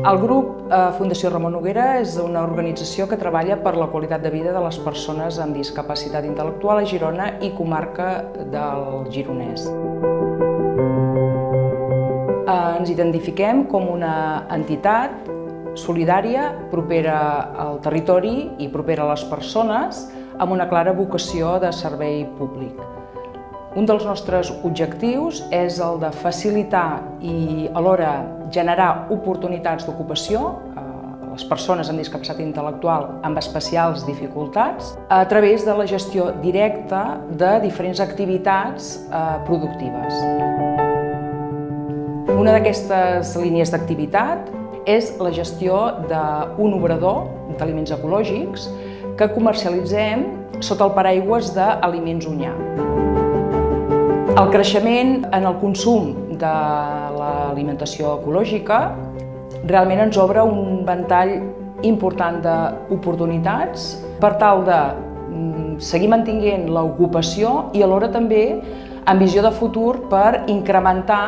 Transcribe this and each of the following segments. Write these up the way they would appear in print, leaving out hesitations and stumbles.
El grup Fundació Ramon Noguera és una organització que treballa per la qualitat de vida de les persones amb discapacitat intel·lectual a Girona i comarca del Gironès. Ens identifiquem com una entitat solidària, propera al territori i propera a les persones, amb una clara vocació de servei públic. Un dels nostres objectius és el de facilitar i alhora generar oportunitats d'ocupació a les persones amb discapacitat intel·lectual amb especials dificultats a través de la gestió directa de diferents activitats productives. Una d'aquestes línies d'activitat és la gestió d'un obrador d'aliments ecològics que comercialitzem sota el paraigües d'Aliments Onyar. El creixement en el consum de l'alimentació ecològica realment ens obre un ventall important d'oportunitats per tal de seguir mantenint l'ocupació i alhora també amb visió de futur per incrementar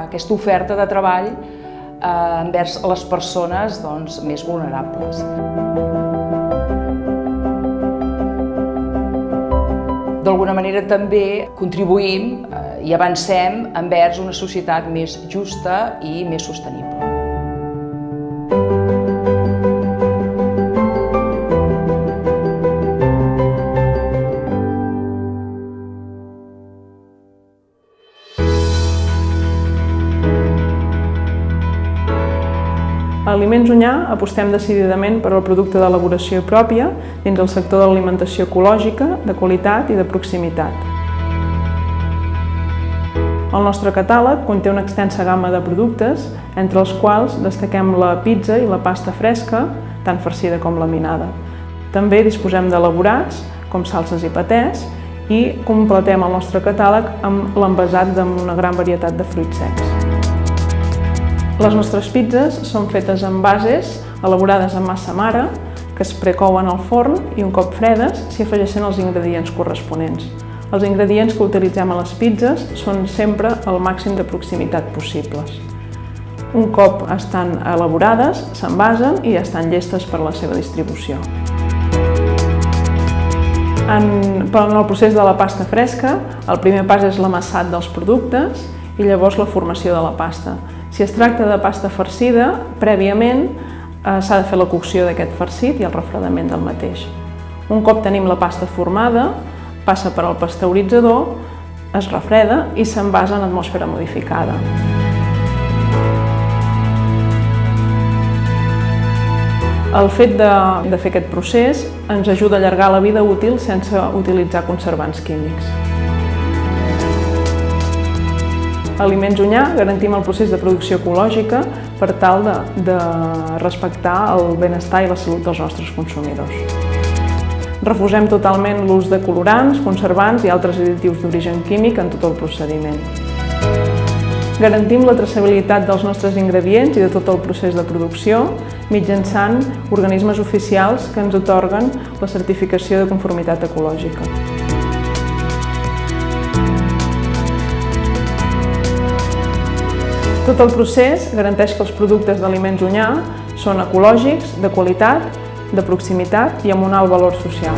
aquesta oferta de treball envers les persones més vulnerables. D'alguna manera també contribuïm i avancem envers una societat més justa i més sostenible. A Aliments Onyar apostem decididament per al producte d'elaboració pròpia dins el sector de l'alimentació ecològica, de qualitat i de proximitat. El nostre catàleg conté una extensa gamma de productes, entre els quals destaquem la pizza i la pasta fresca, tant farcida com laminada. També disposem d'elaborats, com salses i patès, i completem el nostre catàleg amb l'envasat d'una gran varietat de fruits secs. Les nostres pizzas són fetes amb bases elaborades amb massa mare, que es precouen al forn i un cop fredes s'hi afegeixen els ingredients corresponents. Els ingredients que utilitzem a les pizzas són sempre el màxim de proximitat possibles. Un cop estan elaborades, s'envasen i estan llestes per a la seva distribució. En el procés de la pasta fresca, el primer pas és l'amassat dels productes i llavors la formació de la pasta. Si es tracta de pasta farcida, prèviament s'ha de fer la cocció d'aquest farcit i el refredament del mateix. Un cop tenim la pasta formada, passa per al pasteuritzador, es refreda i s'envasa en atmosfera modificada. El fet de fer aquest procés ens ajuda a allargar la vida útil sense utilitzar conservants químics. A Aliments Onyar garantim el procés de producció ecològica per tal de respectar el benestar i la salut dels nostres consumidors. Refusem totalment l'ús de colorants, conservants i altres additius d'origen químic en tot el procediment. Garantim la traçabilitat dels nostres ingredients i de tot el procés de producció mitjançant organismes oficials que ens atorguen la certificació de conformitat ecològica. Tot el procés garanteix que els productes d'Aliments Onyar són ecològics, de qualitat, de proximitat i amb un alt valor social.